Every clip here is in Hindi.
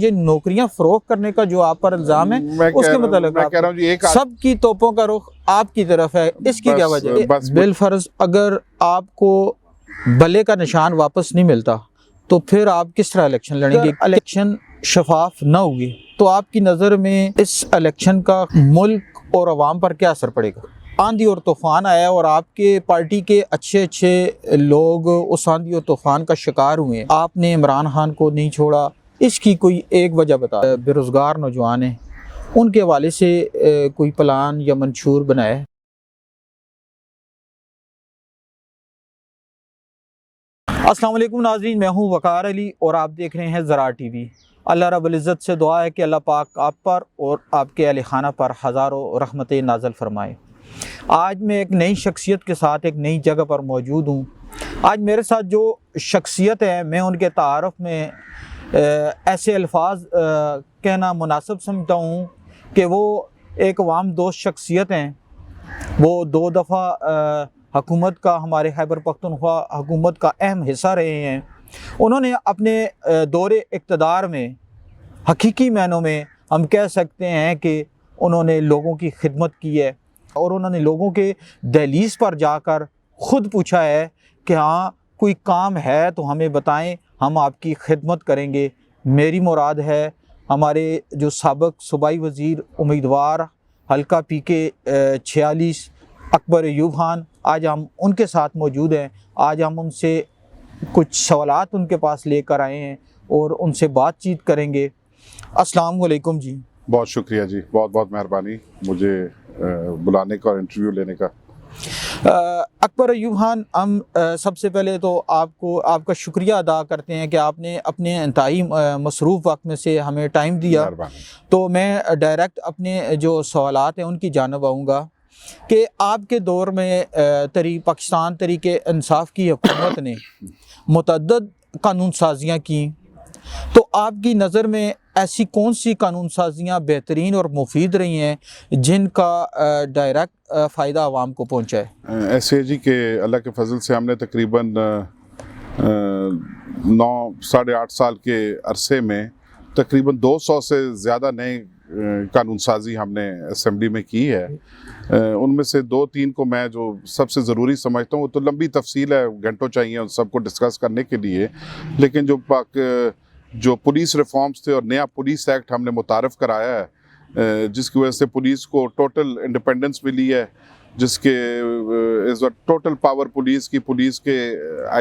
ये नौकरियां फरोख्त करने का जो आप पर इल्जाम है उसके मतलब मैं कह रहा हूँ जी, एक सबकी तोपों का रुख आपकी तरफ है, इसकी क्या वजह है? बिलफर्ज अगर आपको भले का निशान वापस नहीं मिलता तो फिर आप किस तरह इलेक्शन लड़ेंगे? इलेक्शन शफाफ न होगी तो आपकी नज़र में इस इलेक्शन का मुल्क और अवाम पर क्या असर पड़ेगा? आंधी और तूफ़ान आया और आपके पार्टी के अच्छे अच्छे लोग उस आंधी और तूफ़ान का शिकार हुए, आपने इमरान खान को नहीं छोड़ा, इसकी कोई एक वजह बता। बेरोज़गार नौजवान हैं, उनके हवाले से कोई प्लान या मंशूर बनाया है? अस्सलाम वालेकुम नाज़रीन, मैं हूँ वक़ार अली और आप देख रहे हैं ज़रा टीवी। अल्लाह रब्बुल इज़्ज़त से दुआ है कि अल्लाह पाक आप पर और आपके अहले खाना पर हज़ारों रहमतें नाज़िल फरमाए। आज मैं एक नई शख्सियत के साथ एक नई जगह पर मौजूद हूँ। आज मेरे साथ जो शख्सियत है, मैं उनके तारुफ में ऐसे अल्फाज कहना मुनासिब समझता हूँ कि वो एक अवाम दोस्त शख्सियत हैं। वो 2 दफ़ा हुकूमत का, हमारे खैबर पख्तूनख्वा हुकूमत का अहम हिस्सा रहे हैं। उन्होंने अपने दौरे इक़्तिदार में हकीकी मायनों में हम कह सकते हैं कि उन्होंने लोगों की खिदमत की है और उन्होंने लोगों के दहलीज़ पर जाकर ख़ुद पूछा है कि हाँ कोई काम है तो हमें बताएं, हम आपकी खिदमत करेंगे। मेरी मुराद है हमारे जो साबिक़ सूबाई वज़ीर उम्मीदवार हल्का पीके 46 अकबर अयूब खान, आज हम उनके साथ मौजूद हैं। आज हम उनसे कुछ सवालात उनके पास लेकर आए हैं और उनसे बातचीत करेंगे। अस्सलाम वालेकुम जी। बहुत शुक्रिया जी, बहुत बहुत मेहरबानी मुझे बुलाने का और इंटरव्यू लेने का। अकबर अयूब खान, हम सबसे पहले तो आपका शुक्रिया अदा करते हैं कि आपने अपने इंतहाई मसरूफ़ वक्त में से हमें टाइम दिया। तो मैं डायरेक्ट अपने जो सवालात हैं उनकी जानब आऊँगा कि आपके दौर में पाकिस्तान तहरीके इंसाफ की हुकूमत ने मुतअद्दिद कानून साजियाँ की, तो आपकी नज़र में ऐसी कौन सी कानून साजियाँ बेहतरीन और मुफीद रही हैं जिनका डायरेक्ट फ़ायदा आवाम को पहुँचा है? ऐसे है जी कि अल्लाह के फजल से हमने तकरीबन 9 साढ़े 8 साल के अरसे में तकरीबन 200 से ज़्यादा नए कानून साजी हमने असम्बली में की है। उनमें से 2-3 को मैं जो सबसे ज़रूरी समझता हूँ, वो तो लंबी तफसील है, घंटों चाहिए उन सबको डिस्कस करने के लिए। लेकिन जो पुलिस रिफॉर्म्स थे और नया पुलिस एक्ट हमने मुतारफ़ कराया है, जिसकी वजह से पुलिस को टोटल इंडिपेंडेंस मिली है, जिसके इस वक्त टोटल पावर पुलिस के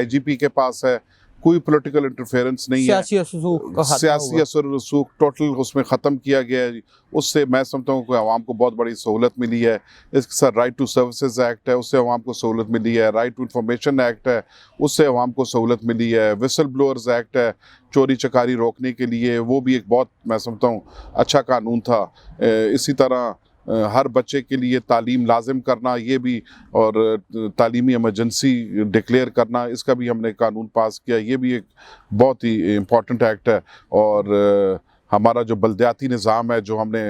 IGP के पास है, कोई पॉलिटिकल इंटरफेरेंस नहीं है, सियासी असर रसूख टोटल उसमें ख़त्म किया गया है। उससे मैं समझता हूँ कि आवाम को बहुत बड़ी सहूलत मिली है। इसके साथ राइट टू सर्विसेज एक्ट है, उससे आवाम को सहूलत मिली है। राइट टू इंफॉर्मेशन एक्ट है, उससे आवाम को सहूलत मिली है। विसल ब्लोअर्स एक्ट है, चोरी चकारी रोकने के लिए, वो भी एक बहुत मैं समझता हूँ अच्छा कानून था। इसी तरह हर बच्चे के लिए तालीम लाजिम करना, ये भी, और तालीमी एमरजेंसी डिक्लेयर करना, इसका भी हमने कानून पास किया। ये भी एक बहुत ही इम्पॉर्टेंट एक्ट है। और हमारा जो बल्दियाती निज़ाम है, जो हमने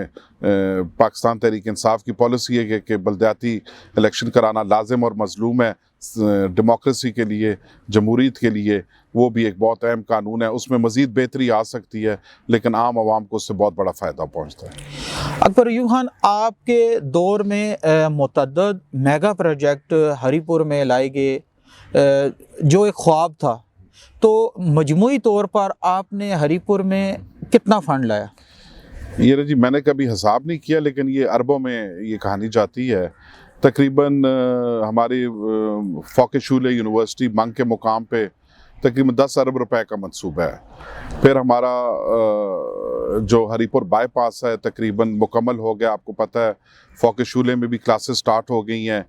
पाकिस्तान तहरीक इंसाफ की पॉलिसी है कि बल्दियाती इलेक्शन कराना लाजिम और मज़लूम है डेमोक्रेसी के लिए, जमहूरियत के लिए, वो भी एक बहुत अहम कानून है। उसमें मज़ीद बेहतरी आ सकती है, लेकिन आम आवाम को उससे बहुत बड़ा फ़ायदा पहुँचता है। अकबर अयूब खान, आपके दौर में मुतअद्दिद मेगा प्रोजेक्ट हरीपुर में लाए गए, जो एक ख्वाब था, तो मजमूई तौर पर आपने हरीपुर में कितना फ़ंड लाया? ये जी मैंने कभी हिसाब नहीं किया, लेकिन ये अरबों में ये कहानी जाती है। तकरीबन हमारी फ़ौक़-ए-शूले यूनिवर्सिटी मंग के मुकाम पे तकरीबन 10 अरब रुपए का मंसूबा है। फिर हमारा जो हरीपुर बाईपास है तकरीबन मुकम्मल हो गया। आपको पता है फ़ौक़-ए-शूले में भी क्लासेस स्टार्ट हो गई हैं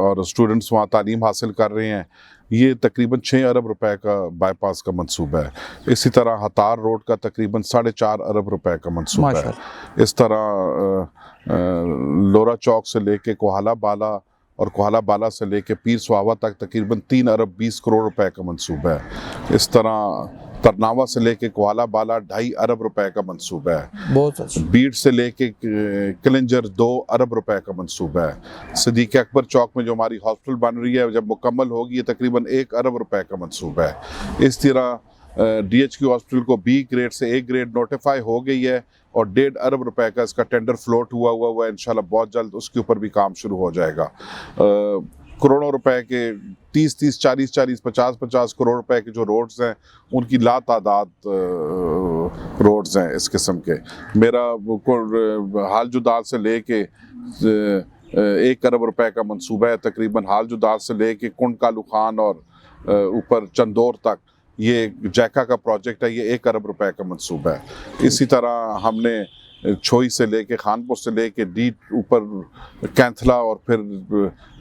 और स्टूडेंट्स वहाँ तालीम हासिल कर रहे हैं। ये तकरीबन 6 अरब रुपए का बाईपास का मंसूबा है। इसी तरह हतार रोड का तकरीबन 4.5 अरब रुपए का मंसूबा है। इस तरह लोरा चौक से लेके कोहाला बाला और कोहाला बाला से लेके पीर सुहावा तक तकरीबन 3 अरब 20 करोड़ रुपए का मंसूबा है। इस तरह तरनावा से लेके कोहाला बाला 2.5 अरब रुपए का मंसूबा है। बहुत अच्छा। बीड़ से लेके किलिंजर 2 अरब रुपए का मंसूबा है। सिद्दीक़ अकबर चौक में जो हमारी हॉस्पिटल बन रही है, जब मुकम्मल होगी, ये तकरीबन 1 अरब रुपए का मंसूबा है। इस तरह DHQ हॉस्पिटल को B ग्रेड से A ग्रेड नोटिफाई हो गई है और 1.5 अरब रुपए का इसका टेंडर फ्लोट हुआ है। इंशाल्लाह बहुत जल्द उसके ऊपर भी काम शुरू हो जाएगा। करोड़ों रुपए के 30-30, 40-40, 50-50 करोड़ रुपए के जो रोड्स हैं उनकी लातादाद रोड्स हैं इस किस्म के। मेरा हाल जुदाल से लेके 1 अरब रुपए का मंसूबा है तकरीबन, हाल जुदाल से लेके कुंड कालू खान और ऊपर चंदौर तक। ये जैका का प्रोजेक्ट है, ये 1 अरब रुपए का मंसूबा है। इसी तरह हमने छोई से लेके खानपुर से लेके डी ऊपर कैंथला और फिर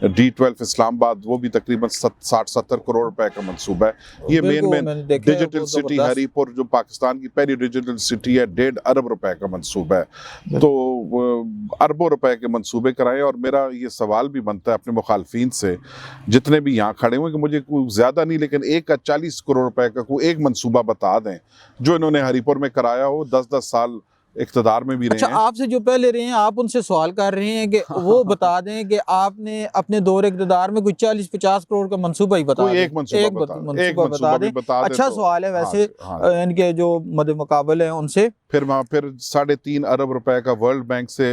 D12 इस्लामाबाद, वो भी तकरीबन 60-70 करोड़ रुपए का मंसूबा है। ये मेन डिजिटल सिटी हरीपुर जो पाकिस्तान की पहली डिजिटल सिटी है, 1.5 अरब रुपए का मंसूबा है। तो अरबों रुपए के मंसूबे कराएं। और मेरा ये सवाल भी बनता है अपने मुखालफिन से जितने भी यहाँ खड़े हुए कि मुझे कोई ज़्यादा नहीं लेकिन 1 का 40 करोड़ रुपए का कोई एक मंसूबा बता दें जो इन्होंने हरीपुर में कराया हो। 10-10 साल इख्तिदार में भी रहे हैं। आपसे जो पहले रहे हैं आप उनसे सवाल कर रहे हैं कि वो बता दें कि आपने अपने दौर इख्तिदार में कोई 40-50 करोड़ का मंसूबा ही बता दें। एक मंसूबा बता दें। अच्छा सवाल है वैसे। इनके जो मद मुकाबल हैं उनसे फिर 3.5 अरब रुपए का वर्ल्ड बैंक से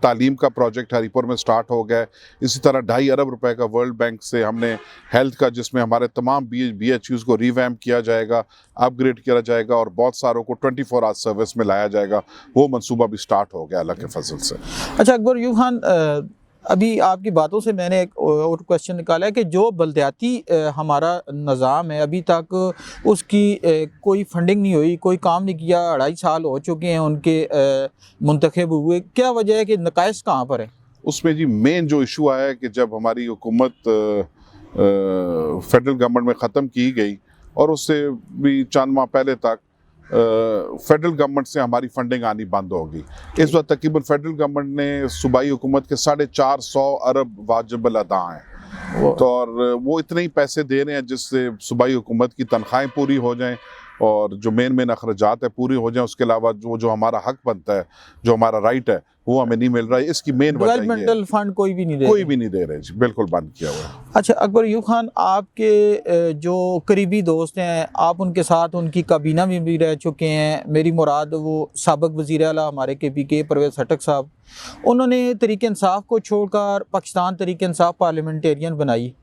तालीम का प्रोजेक्ट हरीपुर में स्टार्ट हो गया है। इसी तरह 2.5 अरब रुपए का वर्ल्ड बैंक से हमने हेल्थ का, जिसमें हमारे तमाम BHUs को रिवैम्प किया जाएगा, अपग्रेड किया जाएगा और बहुत सारों को 24 आवर सर्विस में लाया जाएगा। वो मंसूबा भी स्टार्ट हो गया अल्लाह के फजल से। अच्छा अकबर यूब खान, अभी आपकी बातों से मैंने एक और क्वेश्चन निकाला है कि जो बल्दियाती हमारा निज़ाम है अभी तक उसकी कोई फंडिंग नहीं हुई, कोई काम नहीं किया। 2.5 साल हो चुके हैं उनके मुंतखब हुए। क्या वजह है कि नकाइस कहाँ पर है? उसमें जी मेन जो इशू आया है कि जब हमारी हुकूमत फेडरल गवर्नमेंट में ख़त्म की गई और उससे भी चंद माह पहले तक फेडरल गवर्नमेंट से हमारी फंडिंग आनी बंद होगी। इस वक्त तकरीबन फेडरल गवर्नमेंट ने सूबाई हुकूमत के 450 अरब वाजिब अदा हैं। तो और वो इतने ही पैसे दे रहे हैं जिससे सूबाई हुकूमत की तनख्वाहें पूरी हो जाएं और जो मेन अखराजात है पूरी हो जाएं। उसके अलावा जो हमारा हक बनता है, जो हमारा राइट है, वो हमें नहीं मिल रहा है। इसकी मेन वजह डेवलपमेंटल फंड कोई भी नहीं दे रहे जी, बिल्कुल बंद किया हुआ है। अच्छा अकबर यूब खान, आपके जो करीबी दोस्त हैं, आप उनके साथ उनकी काबीना में भी रह चुके हैं। मेरी मुराद वो साबिक वज़ीर आला हमारे KPK परवेज़ खटक साहब, उन्होंने तहरीक इंसाफ को छोड़कर पाकिस्तान तहरीक इंसाफ पार्लियामेंटेरियन बनाई।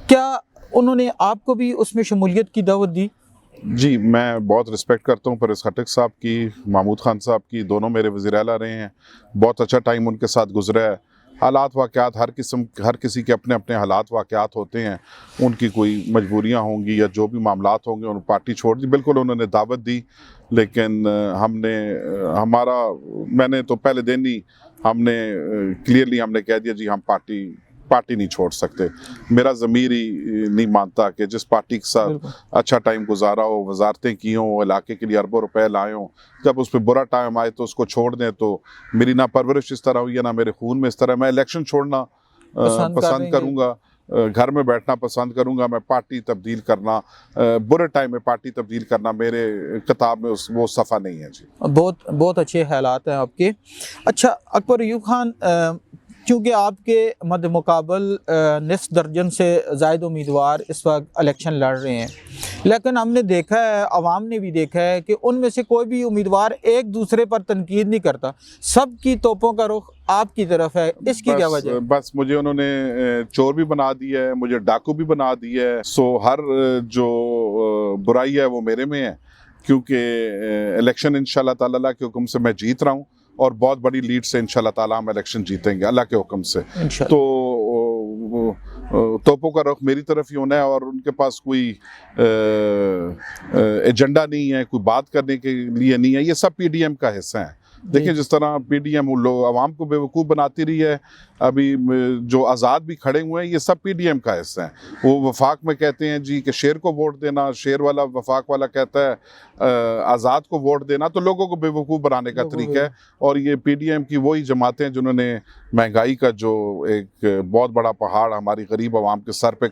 क्या उन्होंने आपको भी उसमें शमूलियत की दावत दी? जी, मैं बहुत रिस्पेक्ट करता हूँ परवेज़ खटक साहब की, महमूद खान साहब की। दोनों मेरे वज़ीर आला रहे हैं। बहुत अच्छा टाइम उनके साथ गुजरा है। हालात वाक़यात हर किसी के अपने अपने हालात वाक़यात होते हैं। उनकी कोई मजबूरियाँ होंगी या जो भी मामलात होंगे उन्होंने पार्टी छोड़ दी। बिल्कुल उन्होंने दावत दी, लेकिन मैंने तो पहले दिन ही क्लियरली हमने कह दिया जी हम पार्टी नहीं छोड़ सकते। मेरा ज़मीर ही नहीं मानता कि जिस पार्टी के साथ अच्छा टाइम गुजारा हो, वजारतें की हों, इलाके के लिए अरबों रुपए लाए हों, जब उस पर बुरा टाइम आए तो उसको छोड़ दें। तो मेरी ना परवरिश इस तरह हुई है ना मेरे खून में इस तरह। मैं इलेक्शन छोड़ना पसंद करूँगा, घर में बैठना पसंद करूँगा। मैं पार्टी तब्दील करना, बुरे टाइम में पार्टी तब्दील करना मेरे किताब में वो सफ़ा नहीं है जी। बहुत अच्छे हालात हैं आपके। अच्छा अकबर यूब खान, क्योंकि आपके मद मुकाबल निस्फ दर्जन से ज़ायद उम्मीदवार इस वक्त इलेक्शन लड़ रहे हैं, लेकिन हमने देखा है, आवाम ने भी देखा है कि उनमें से कोई भी उम्मीदवार एक दूसरे पर तनकीद नहीं करता। सबकी तोपों का रुख आपकी तरफ है। इसकी क्या वजह? बस मुझे उन्होंने चोर भी बना दिया है, मुझे डाकू भी बना दिया है। सो हर जो बुराई है वो मेरे में है, क्योंकि इलेक्शन इंशाल्लाह ताला के हुक्म से मैं जीत रहा हूँ और बहुत बड़ी लीड से इंशाल्लाह ताला हम इलेक्शन जीतेंगे अल्लाह के हुक्म से। तो तोपों का रुख मेरी तरफ ही होना है और उनके पास कोई एजेंडा नहीं है, कोई बात करने के लिए नहीं है। ये सब PDM का हिस्सा है। देखिए जिस तरह PDM लोग आवाम को बेवकूफ़ बनाती रही है, अभी जो आज़ाद भी खड़े हुए हैं ये सब PDM का हिस्सा है। वो वफाक में कहते हैं जी कि शेर को वोट देना, शेर वाला वफाक वाला कहता है आज़ाद को वोट देना, तो लोगों को बेवकूफ़ बनाने का तरीका है। और ये PDM की वही जमातें हैं जिन्होंने महंगाई का जो एक बहुत बड़ा पहाड़ हमारी गरीब आवाम के सर पे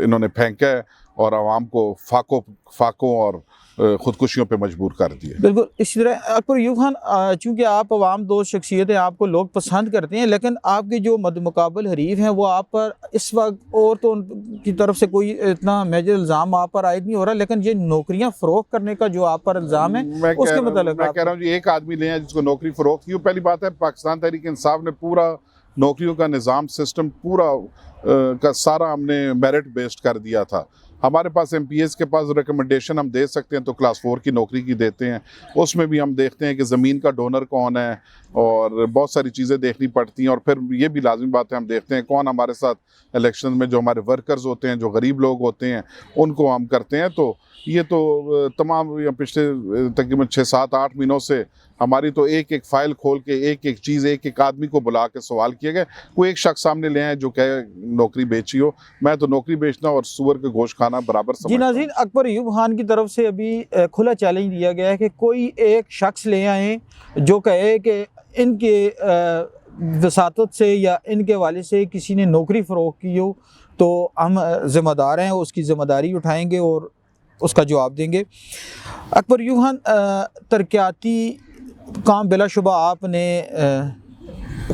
इन्होंने फेंका है और आवाम को फाकों और खुदकुशियों पे मजबूर कर दिए। बिल्कुल इसी तरह अकबर यूब खान, चूँकि आप अवाम दोस्त शख्सियत हैं, आपको लोग पसंद करते हैं, लेकिन आपके जो मद्दमुकाबल हरीफ हैं वो आप पर इस वक्त और तो उनकी तरफ से कोई इतना मेजर इल्ज़ाम आप पर आयद नहीं हो रहा, लेकिन ये नौकरियां फ़रोख्त करने का जो आप पर इल्ज़ाम है उसके मतलब मैं कह रहा हूँ जी, एक आदमी ले आए जिसको नौकरी फ़रोख्त की। पहली बात है, पाकिस्तान तहरीक इंसाफ ने पूरा नौकरियों का निज़ाम सिस्टम पूरा का सारा हमने मेरिट बेस्ड कर दिया था। हमारे पास MPS के पास रिकमेंडेशन हम दे सकते हैं तो क्लास 4 की नौकरी की देते हैं। उसमें भी हम देखते हैं कि ज़मीन का डोनर कौन है और बहुत सारी चीज़ें देखनी पड़ती हैं। और फिर ये भी लाजमी बात है, हम देखते हैं कौन हमारे साथ इलेक्शन में जो हमारे वर्कर्स होते हैं, जो गरीब लोग होते हैं, उनको हम करते हैं। तो ये तो तमाम पिछले तकरीबन 6-7-8 महीनों से हमारी तो एक एक फाइल खोल के एक एक चीज़ एक एक आदमी को बुला के सवाल किए गए। कोई एक शख्स सामने ले आए जो कहे नौकरी बेची हो। मैं तो नौकरी बेचना और सूअर के गोश्त खाना बराबर समझता हूं। जी नाज़रीन, अकबर यूब खान की तरफ से अभी खुला चैलेंज दिया गया है कि कोई एक शख्स ले आए जो कहे कि इनके वसातत से या इनके वाले से किसी ने नौकरी फ़रोख्त की हो तो हम ज़िम्मेदार हैं, उसकी ज़िम्मेदारी उठाएंगे और उसका जवाब देंगे। अकबर यूब खान, तरक्याती काम बिलाशुबा आपने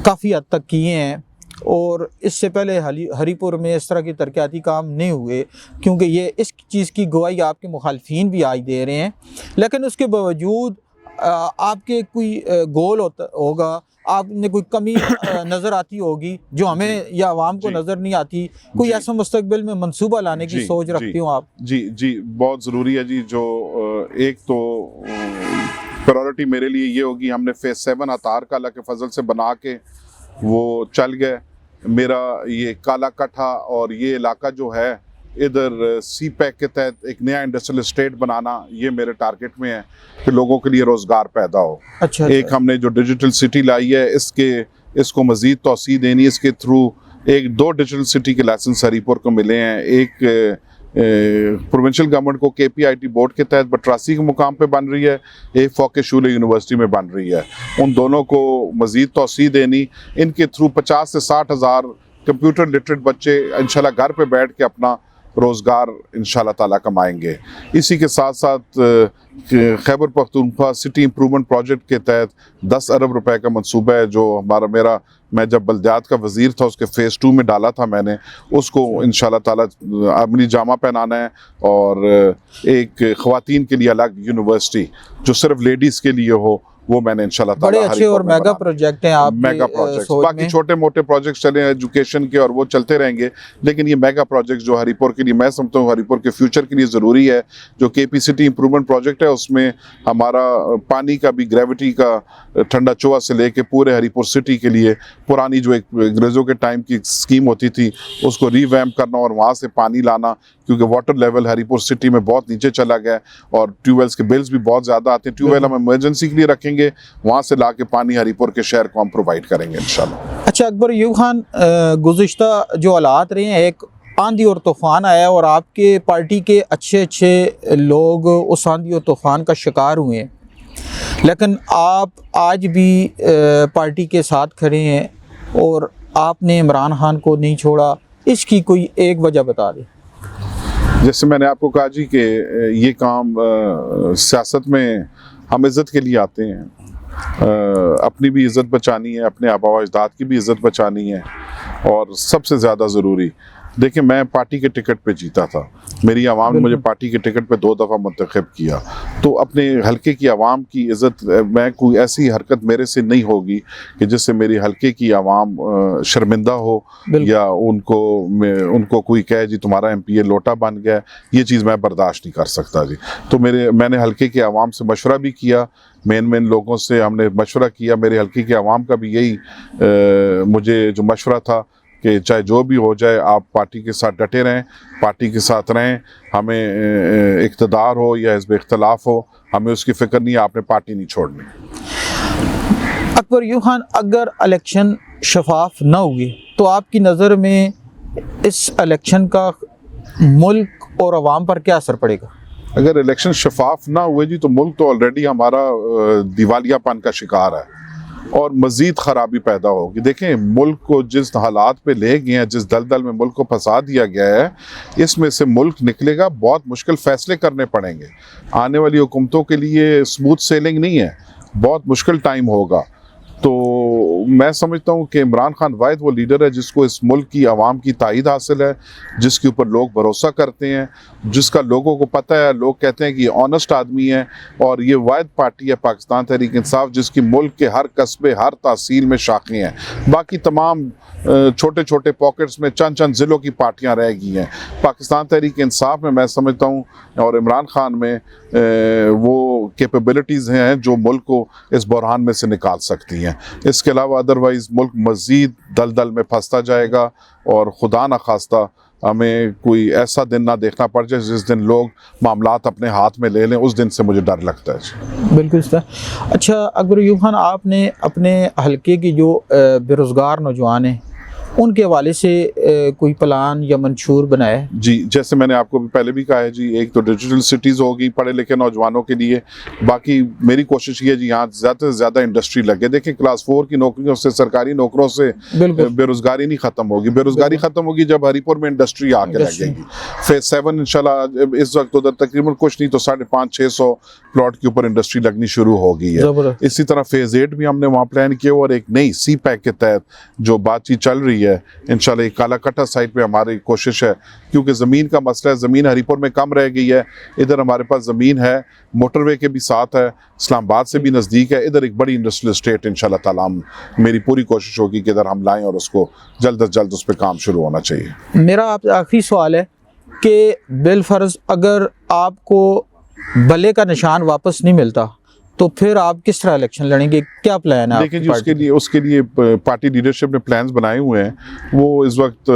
काफ़ी हद तक किए हैं और इससे पहले हरीपुर में इस तरह के तरक्याती काम नहीं हुए, क्योंकि ये इस चीज़ की गवाही आपके मुखालफीन भी आज दे रहे हैं। लेकिन उसके बावजूद आपके कोई गोल होगा, आपने कोई कमी नज़र आती होगी जो हमें या आवाम को नज़र नहीं आती, कोई ऐसा मुस्तकबिल में मंसूबा लाने की सोच रखती हो आप? जी बहुत ज़रूरी है जी। जो एक तो प्रायोरिटी मेरे लिए ये होगी, हमने फेज़ 7 अतार का अल्लाह के फजल से बना के वो चल गए। मेरा ये काला कट्ठा और ये इलाका जो है इधर CPEC के तहत एक नया इंडस्ट्रियल एस्टेट बनाना, ये मेरे टारगेट में है कि लोगों के लिए रोज़गार पैदा हो। अच्छा। एक हमने जो डिजिटल सिटी लाई है इसको मज़ीद तौसीह देनी, इसके थ्रू 2 डिजिटल सिटी के लाइसेंस हरीपुर को मिले हैं। एक प्रोविंशियल गवर्नमेंट को KPIT बोर्ड के तहत बटरासी के मुकाम पे बन रही है, एक फ़ौक़े शूले यूनिवर्सिटी में बन रही है। उन दोनों को मज़ीद तौसीह देनी, इनके थ्रू 50 से 60 हज़ार कंप्यूटर लिटरेट बच्चे इंशाल्लाह घर पे बैठ के अपना रोज़गार इंशाल्लाह ताला कमाएंगे। इसी के साथ साथ Khyber Pakhtunkhwa city improvement project के तहत 10 अरब रुपए का मंसूबा है जो मैं जब बल्दियात का वज़ीर था उसके फ़ेज़ 2 में डाला था मैंने, उसको इंशाल्लाह ताला अमली जामा पहनाना है। और एक ख़वातीन के लिए अलग यूनिवर्सिटी जो सिर्फ लेडीज़ के लिए हो, वो मैंने इंशाल्लाह ताला बड़े अच्छे और मेगा प्रोजेक्ट हैं आप, मेगा प्रोजेक्ट्स। बाकी छोटे मोटे प्रोजेक्ट्स चले हैं एजुकेशन के और वो चलते रहेंगे, लेकिन ये मेगा प्रोजेक्ट्स जो हरीपुर के लिए, मैं समझता हूँ हरीपुर के फ्यूचर के लिए ज़रूरी है। जो KP सिटी इम्प्रूवमेंट प्रोजेक्ट है उसमें हमारा पानी का भी ग्रेविटी का ठंडा चोआ से लेके पूरे हरीपुर सिटी के लिए पुरानी जो एक अंग्रेज़ों के टाइम की स्कीम होती थी उसको रीवैम्प करना और वहाँ से पानी लाना, क्योंकि वाटर लेवल हरीपुर सिटी में बहुत नीचे चला गया और ट्यूबवेल्स के बिल्स भी बहुत ज़्यादा आते हैं। ट्यूबवेल हम इमरजेंसी के लिए रखेंगे, वहाँ से ला के पानी हरीपुर के शहर को हम प्रोवाइड करेंगे इंशाल्लाह। अच्छा अकबर यूब खान, गुज़िश्ता जो हालात रहे हैं, एक आंधी और तूफ़ान आया और आपके पार्टी के अच्छे लोग उस आंधी और तूफ़ान का शिकार हुए हैं, लेकिन आप आज भी पार्टी के साथ खड़े हैं और आपने इमरान खान को नहीं छोड़ा। इसकी कोई एक वजह बता दें। जैसे मैंने आपको कहा जी कि ये काम सियासत में हम इज़्ज़त के लिए आते हैं, अपनी भी इज़्ज़त बचानी है, अपने आबा व अजदाद की भी इज़्ज़त बचानी है। और सबसे ज़्यादा ज़रूरी, देखिए मैं पार्टी के टिकट पे जीता था, मेरी आवाम ने मुझे पार्टी के टिकट पे 2 दफ़ा मुंतखब किया, तो अपने हलके की आवाम की इज़्ज़त, मैं कोई ऐसी हरकत मेरे से नहीं होगी कि जिससे मेरी हलके की आवाम शर्मिंदा हो या उनको कोई कहे जी तुम्हारा MPA लोटा बन गया, ये चीज़ मैं बर्दाश्त नहीं कर सकता जी। तो मैंने हलके की आवाम से मशवरा भी किया, मेन लोगों से हमने मशवरा किया, मेरे हलके की आवाम का भी यही मुझे जो मशवरा था कि चाहे जो भी हो जाए आप पार्टी के साथ डटे रहें, पार्टी के साथ रहें, हमें इक़्तिदार हो या हिज़्ब इख्तिलाफ हो, हमें उसकी फ़िक्र नहीं है, आपने पार्टी नहीं छोड़नी। अकबर यूब खान, अगर इलेक्शन शफाफ न हुए तो आपकी नज़र में इस इलेक्शन का मुल्क और अवाम पर क्या असर पड़ेगा? अगर इलेक्शन शफाफ ना हुए जी तो मुल्क तो ऑलरेडी हमारा दिवालियापन का शिकार है। और मज़ीद ख़राबी पैदा होगी। देखें, मुल्क को जिस हालात पे ले गए हैं, जिस दलदल में मुल्क को फंसा दिया गया है, इसमें से मुल्क निकलेगा, बहुत मुश्किल फ़ैसले करने पड़ेंगे। आने वाली हुकूमतों के लिए स्मूथ सेलिंग नहीं है, बहुत मुश्किल टाइम होगा। तो मैं समझता हूँ कि इमरान खान वाहिद वो लीडर है जिसको इस मुल्क की आवाम की तायद हासिल है, जिसके ऊपर लोग भरोसा करते हैं, जिसका लोगों को पता है, लोग कहते हैं कि ये ऑनेस्ट आदमी है। और ये वाहिद पार्टी है पाकिस्तान तहरीक इंसाफ जिसकी मुल्क के हर कस्बे, हर तहसील में शाखें हैं। बाकी तमाम छोटे छोटे पॉकेट्स में चंद चंद ज़िलों की पार्टियां रह गई हैं। पाकिस्तान तहरीक इंसाफ में मैं समझता हूँ और इमरान खान में वो कैपेबिलिटीज़ हैं जो मुल्क को इस बहरान में से निकाल सकती हैं। इसके अलावा अदरवाइज़ मुल्क मज़ीद दलदल में फंसता जाएगा और खुदा न खास्ता हमें कोई ऐसा दिन ना देखना पड़ जाए जिस दिन लोग मामलात अपने हाथ में ले लें, उस दिन से मुझे डर लगता है। बिल्कुल सर। अच्छा अकबर अय्यूब खान, आपने अपने हलके की जो बेरोज़गार नौजवान हैं उनके हवाले से कोई प्लान या मंशूर बनाया है? जी, जैसे मैंने आपको पहले भी कहा है जी, एक तो डिजिटल सिटीज़ होगी पढ़े लिखे नौजवानों के लिए। बाकी मेरी कोशिश ये है जी, यहाँ ज़्यादा से ज़्यादा इंडस्ट्री लगे। देखिए, क्लास 4 की नौकरियों से, सरकारी नौकरों से बेरोज़गारी नहीं ख़त्म होगी। बेरोज़गारी ख़त्म होगी जब हरिपुर में इंडस्ट्री आके लगेगी। फेज़ 7 इंशाल्लाह इस वक्त उधर तकरीबन कुछ नहीं तो 550-600 प्लॉट के ऊपर इंडस्ट्री लगनी शुरू हो गई है। इसी तरह फेज़ 8 भी हमने वहाँ प्लान किया और एक नई सी पैक के तहत जो बातचीत चल रही है इंशाल्लाह कालाकट्टा साइड पे हमारी कोशिश है, क्योंकि ज़मीन का मसला है। ज़मीन हरिपुर में कम रह गई है, इधर हमारे पास ज़मीन है, मोटरवे के भी साथ है, इस्लामाबाद से भी नज़दीक है। इधर एक बड़ी इंडस्ट्रियल स्टेट इंशाल्लाह ताला मेरी पूरी कोशिश होगी कि इधर हम लाएं और उसको जल्द अज जल्द उस पर काम शुरू होना चाहिए। मेरा आपसे आखिरी सवाल है कि बिलफर्ज अगर आपको बल्ले का निशान वापस नहीं मिलता तो फिर आप किस तरह इलेक्शन लड़ेंगे, क्या प्लान है? देखिए जी, उसके लिए पार्टी लीडरशिप ने प्लान्स बनाए हुए हैं। वो इस वक्त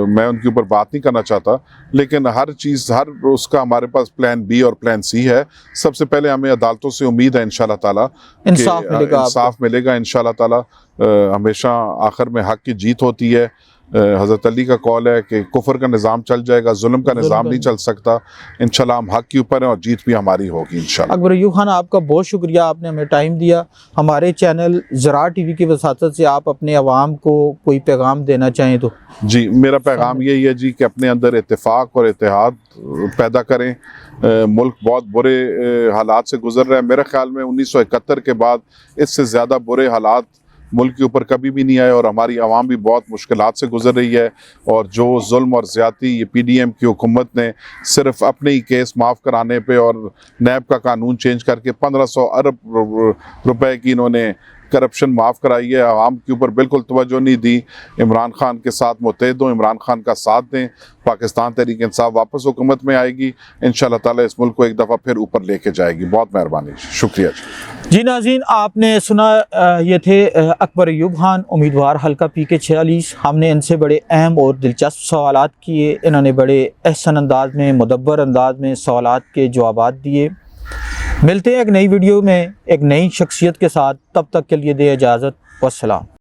मैं उनके ऊपर बात नहीं करना चाहता, लेकिन हर चीज़, हर उसका हमारे पास प्लान बी और प्लान सी है। सबसे पहले हमें अदालतों से उम्मीद है इंशाल्लाह ताला इंसाफ मिलेगा इंशाल्लाह ताला। हमेशा आखिर में हक की जीत होती है। हज़रत अली का कौल है कि कुफर का निज़ाम चल जाएगा, जुल्म का निज़ाम नहीं चल सकता। इंशाल्लाह हम हक के ऊपर हैं और जीत भी हमारी होगी इंशाल्लाह। अकबर अय्यूब खान, आपका बहुत शुक्रिया, आपने हमें टाइम दिया। हमारे चैनल ज़राअत टीवी की वसातत से आप अपने अवाम को कोई पैगाम देना चाहें तो? जी, मेरा पैगाम यही है जी कि अपने अंदर इत्तेफाक और इत्तेहाद पैदा करें। मुल्क बहुत बुरे हालात से गुजर रहा है। मेरे ख्याल में 1971 के बाद इससे ज़्यादा बुरे हालात मुल्क के ऊपर कभी भी नहीं आए और हमारी आवाम भी बहुत मुश्किलात से गुजर रही है। और जो जुल्म और ज़्यादती ये PDM की हुकूमत ने सिर्फ अपने ही केस माफ़ कराने पे और नैब का कानून चेंज करके 1500 अरब रुपए की इन्होंने करप्शन माफ़ कराई है, आवाम के ऊपर बिल्कुल तवज्जो नहीं दी। इमरान खान के साथ मुत्तहिद हों, इमरान खान का साथ दें, पाकिस्तान तहरीक इंसाफ वापस हुकूमत में आएगी इंशाल्लाह ताला। इस मुल्क को एक दफ़ा फिर ऊपर लेके जाएगी। बहुत मेहरबानी, शुक्रिया जी। नाज़रीन, आपने सुना, ये थे अकबर अय्यूब खान, उम्मीदवार हल्का PK46। हमने इनसे बड़े अहम और दिलचस्प सवालात किए। इन्होंने बड़े एहसन अंदाज में, मुदब्बर अंदाज में सवालात के जवाबात दिए। मिलते हैं एक नई वीडियो में एक नई शख्सियत के साथ, तब तक के लिए दे इजाज़त, वस्सलाम।